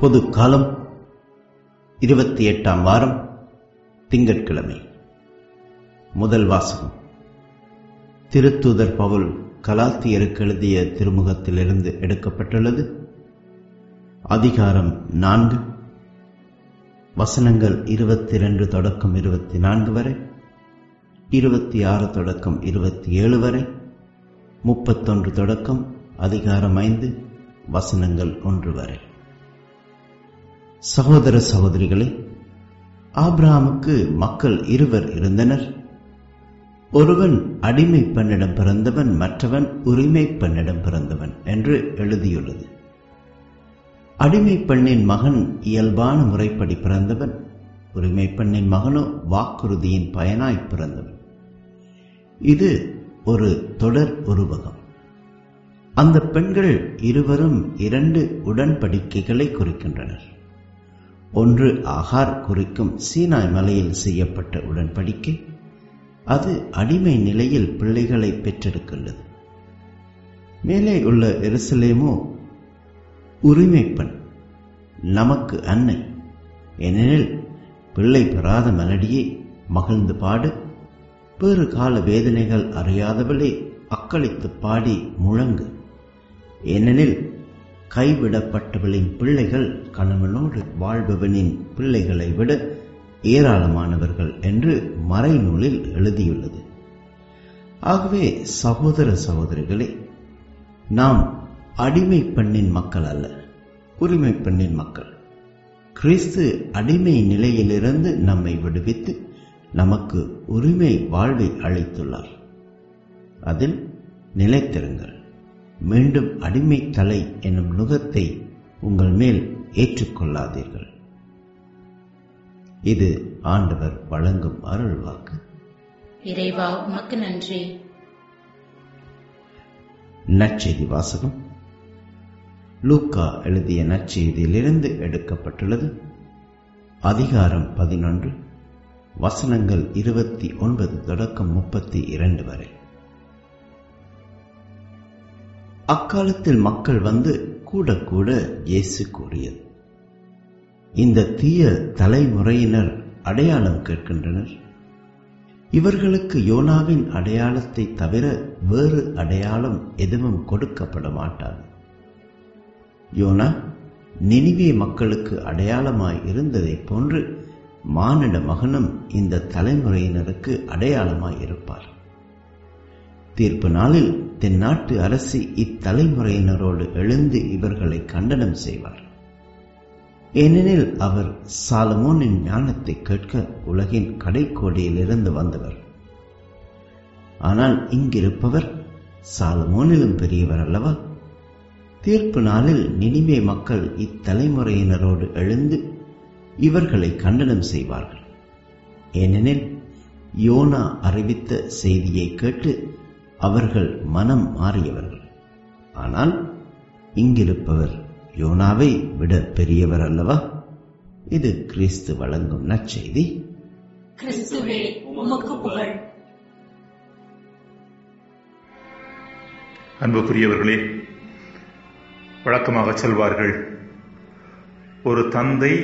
பொது காலம் 28ஆம் வாரம் திங்கட்கிழமை. முதல் வாசகம் திருத்தூதர் பவுல் கலாத்தியருக்கு எழுதிய திருமுகத்திலிருந்து எடுக்கப்பட்டுள்ளது. அதிகாரம் 4, வசனங்கள் 22 தொடக்கம் 24 வரை, 26 தொடக்கம் 27 வரை, 31 தொடக்கம் அதிகாரம் 5 வசனங்கள் 1 வரை. சகோதர சகோதரிகளே, ஆபிரகாமுக்கு மக்கள் இருவர் இருந்தனர். ஒருவன் அடிமை பெண்ணிடம் பிறந்தவன், மற்றவன் உரிமை பெண்ணிடம் பிறந்தவன் என்று எழுதியுள்ளது. அடிமை பெண்ணின் மகன் இயல்பான முறைப்படி பிறந்தவன், உரிமை பெண்ணின் மகனோ வாக்குறுதியின் பயனாய் பிறந்தவன். இது ஒரு தொடர் உருவகம். அந்த பெண்கள் இருவரும் 2 உடன்படிக்கைகளை குறிக்கின்றனர். ஒன்று ஆகார் குறிக்கும் சீனாய் மலையில் செய்யப்பட்ட உடன்படிக்கை. அது அடிமை நிலையில் பிள்ளைகளை பெற்றெடுக்கின்றது. மேலே உள்ள எருசலேமோ உரிமை பெண், நமக்கு அன்னை. ஏனெனில் பிள்ளை பெறாத மலடியை மகிழ்ந்து பாடு, வேறு கால வேதனைகள் அறியாதவளே அக்களித்து பாடி முழங்கு. ஏனெனில் கைவிடப்பட்டவளின் பிள்ளைகள் கணவனோடு வாழ்பவனின் பிள்ளைகளை விட ஏராளமானவர்கள் என்று மறைநூலில் எழுதியுள்ளது. ஆகவே சகோதர சகோதரிகளே, நாம் அடிமை பெண்ணின் மக்கள் அல்ல, உரிமை பெண்ணின் மக்கள். கிறிஸ்து அடிமை நிலையிலிருந்து நம்மை விடுவித்து நமக்கு உரிமை வாழ்வை அளித்துள்ளார். அதில் நிலைத்திருங்கள். மீண்டும் அடிமை தலை என்னும் நுகத்தை உங்கள் மேல் ஏற்றுக்கொள்ளாதீர்கள். இது ஆண்டவர் வழங்கும் அருள் வாக்கு. இறைவா, உமக்கு நன்றி. நற்செய்தி வாசகம் லூக்கா எழுதிய நற்செய்தியிலிருந்து எடுக்கப்பட்டுள்ளது. அதிகாரம் 11, வசனங்கள் 29 தொடக்கம் 32 வரை. அக்காலத்தில் மக்கள் வந்து கூட கூட இயேசு கூறியது: இந்த தீய தலைமுறையினர் அடையாளம் கேட்கின்றனர். இவர்களுக்கு யோனாவின் அடையாளத்தை தவிர வேறு அடையாளம் எதுவும் கொடுக்கப்பட மாட்டாது. யோனா நினிவே மக்களுக்கு அடையாளமாய் இருந்ததைப் போன்று மானிட மகனும் இந்த தலைமுறையினருக்கு அடையாளமாய் இருப்பார். தீர்ப்பு நாளில் தென்னாட்டு அரசி இத்தலைமுறையினரோடு எழுந்து இவர்களை கண்டனம் செய்வார். ஏனெனில் அவர் சாலமோனின் ஞானத்தை கேட்க உலகின் கடைக்கோடியிலிருந்து வந்தவர். ஆனால் இங்கிருப்பவர் சாலமோனிலும் பெரியவர் அல்லவா? தீர்ப்பு நாளில் நினிவே மக்கள் இத்தலைமுறையினரோடு எழுந்து இவர்களை கண்டனம் செய்வார்கள். ஏனெனில் யோனா அறிவித்த செய்தியை கேட்டு அவர்கள் மனம் மாறியவர்கள். ஆனால் இங்கிருப்பவர் யோனாவை விட பெரியவர் அல்லவா? இது கிறிஸ்து வழங்கும் நற்செய்தி. கிறிஸ்துவே, உமக்கு புகழ். அன்புக்குரியவர்களே, வழக்கமாக சொல்வார்கள், ஒரு தந்தை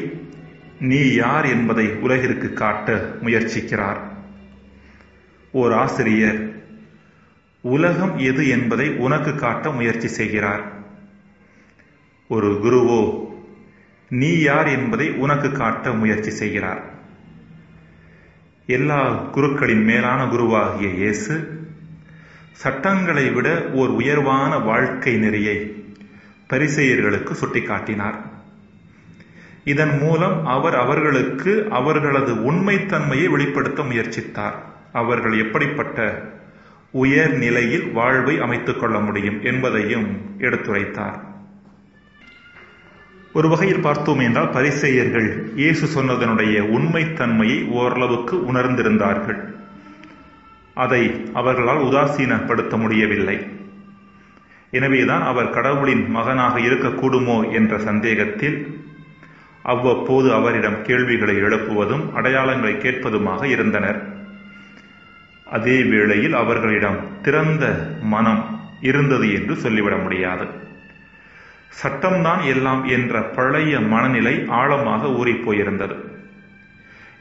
நீ யார் என்பதை உலகிற்கு காட்ட முயற்சிக்கிறார். ஓர் ஆசிரியர் உலகம் எது என்பதை உனக்கு காட்ட முயற்சி செய்கிறார். ஒரு குருவோ நீ யார் என்பதை உனக்கு காட்ட முயற்சி செய்கிறார். எல்லா குருக்களின் மேலான குருவாகிய இயேசு சட்டங்களை விட ஓர் உயர்வான வாழ்க்கை நெறியை பரிசேயர்களுக்கு சுட்டிக்காட்டினார். இதன் மூலம் அவர் அவர்களுக்கு அவர்களது உண்மைத்தன்மையை வெளிப்படுத்த முயற்சித்தார். அவர்கள் எப்படிப்பட்ட உயர் நிலையில் வாழ்வை அமைத்துக் கொள்ள முடியும் என்பதையும் எடுத்துரைத்தார். ஒரு வகையில் பார்த்தோம் என்றால், பரிசேயர்கள் இயேசு சொன்னதனுடைய உண்மைத்தன்மையை ஓரளவுக்கு உணர்ந்திருந்தார்கள். அதை அவர்களால் உதாசீனப்படுத்த முடியவில்லை. எனவேதான் அவர் கடவுளின் மகனாக இருக்கக்கூடுமோ என்ற சந்தேகத்தில் அவ்வப்போது அவரிடம் கேள்விகளை எழுப்புவதும் அடையாளங்களை கேட்பதுமாக இருந்தனர். அதே வேளையில் அவர்களிடம் திறந்த மனம் இருந்தது என்று சொல்லிவிட முடியாது. சட்டம்தான் எல்லாம் என்ற பழைய மனநிலை ஆழமாக ஊறிப்போயிருந்தது.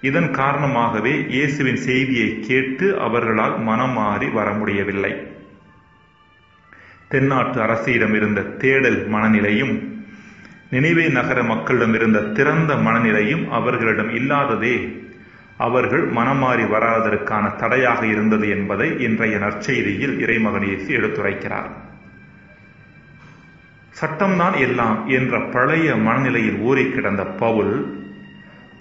இதன் காரணமாகவே இயேசுவின் செய்தியை கேட்டு அவர்களால் மனம் மாறி வர முடியவில்லை. தென்னாட்டு அரசியிடம் இருந்த தேடல் மனநிலையும் நினிவே நகர மக்களிடம் இருந்த திறந்த மனநிலையும் அவர்களிடம் இல்லாததே அவர்கள் மனமாறி வராததற்கான தடையாக இருந்தது என்பதை இன்றைய நற்செய்தியில் இறைமகன் இயேசு எடுத்துரைக்கிறார். சட்டம்தான் எல்லாம் என்ற பழைய மனநிலையில் ஊறி கிடந்த பவுல்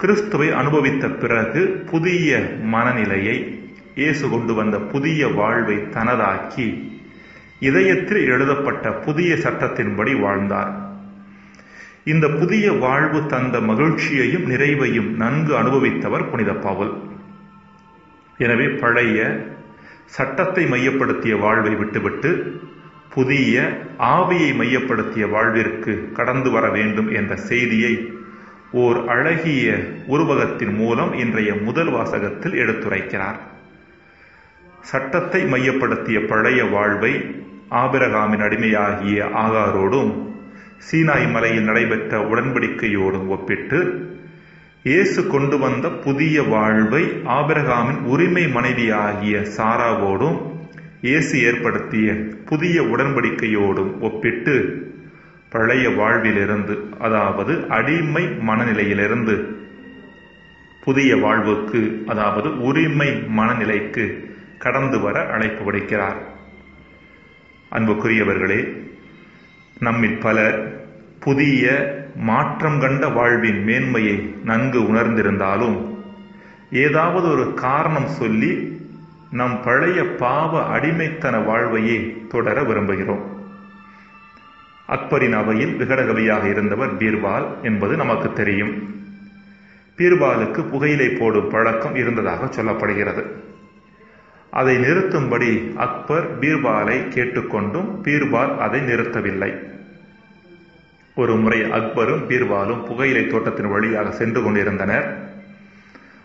கிறிஸ்துவை அனுபவித்த பிறகு புதிய மனநிலையை, இயேசு கொண்டு வந்த புதிய வாழ்வை தனதாக்கி இதயத்தில் எழுதப்பட்ட புதிய சட்டத்தின்படி வாழ்ந்தார். இந்த புதிய வாழ்வு தந்த மகிழ்ச்சியையும் நிறைவையும் நன்கு அனுபவித்தவர் புனித பவுல். எனவே பழைய சட்டத்தை மையப்படுத்திய வாழ்வை விட்டுவிட்டு புதிய ஆவியை மையப்படுத்திய வாழ்விற்கு கடந்து வர வேண்டும் என்ற செய்தியை ஓர் அழகிய உருவகத்தின் மூலம் இன்றைய முதல் வாசகத்தில் எடுத்துரைக்கிறார். சட்டத்தை மையப்படுத்திய பழைய வாழ்வை ஆபிரகாமின் அடிமையாகிய ஆகாரோடும் சீனாய் மலையில் நடைபெற்ற உடன்படிக்கையோடும் ஒப்பிட்டு இயேசு கொண்டு வந்த புதிய வாழ்வை ஆபிரகாமின் உரிமை மனைவியாகிய சாராவோடும் இயேசு ஏற்படுத்திய புதிய உடன்படிக்கையோடும் ஒப்பிட்டு பழைய வாழ்விலிருந்து, அதாவது அடிமை மனநிலையிலிருந்து புதிய வாழ்வுக்கு, அதாவது உரிமை மனநிலைக்கு கடந்து வர அழைப்பு விடுக்கிறார். அன்புக்குரியவர்களே, நம்மில் பலர் புதிய மாற்றம் கண்ட வாழ்வின் மேன்மையை நன்கு உணர்ந்திருந்தாலும் ஏதாவது ஒரு காரணம் சொல்லி நம் பழைய பாவ அடிமைத்தன வாழ்வையே தொடர விரும்புகிறோம். அக்பரின் அவையில் விகடகவியாக இருந்தவர் பீர்பால் என்பது நமக்கு தெரியும். பீர்பாலுக்கு புகையிலை போடும் பழக்கம் இருந்ததாக சொல்லப்படுகிறது. அதை நிறுத்தும்படி அக்பர் பீர்பாலை கேட்டுக்கொண்டும் பீர்பால் அதை நிறுத்தவில்லை. ஒரு முறை அக்பரும் பீர்பாலும் புகையிலை தோட்டத்தின் வழியாக சென்று கொண்டிருந்தனர்.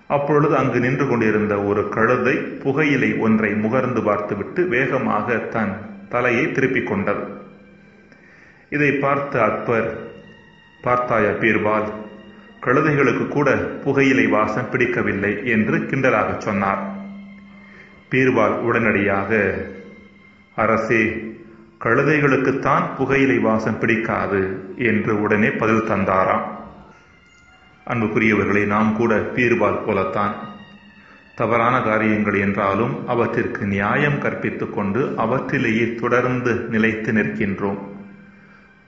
அப்பொழுது அங்கு நின்று கொண்டிருந்த ஒரு கழுதை புகையிலை ஒன்றை முகர்ந்து பார்த்துவிட்டு வேகமாக தன் தலையை திருப்பிக் கொண்டது. இதை பார்த்த அக்பர், பார்த்தாயா பீர்பால், கழுதைகளுக்கு கூட புகையிலை வாசம் பிடிக்கவில்லை என்று கிண்டலாக சொன்னார். பீர்பால் உடனடியாக, அரசே, கழுதைகளுக்குத்தான் புகையிலை வாசம் பிடிக்காது என்று உடனே பதில் தந்தாராம். அன்புக்குரியவர்களை, நாம் கூட பீர்பால் போலத்தான் தவறான காரியங்கள் என்றாலும் அவற்றிற்கு நியாயம் கற்பித்துக் கொண்டு அவற்றிலேயே தொடர்ந்து நிலைத்து நிற்கின்றோம்.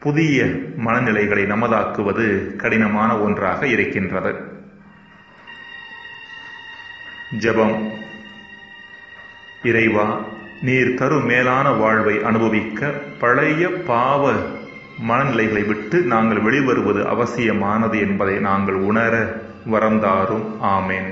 புதிய மனநிலைகளை நமதாக்குவது கடினமான ஒன்றாக இருக்கின்றது. ஜெபம். இறைவா, நீர் தரும் மேலான வாழ்வை அனுபவிக்க பழைய பாவ மனநிலைகளை விட்டு நாங்கள் வெளிவருவது அவசியமானது என்பதை நாங்கள் உணர வரம் தாரும். ஆமேன்.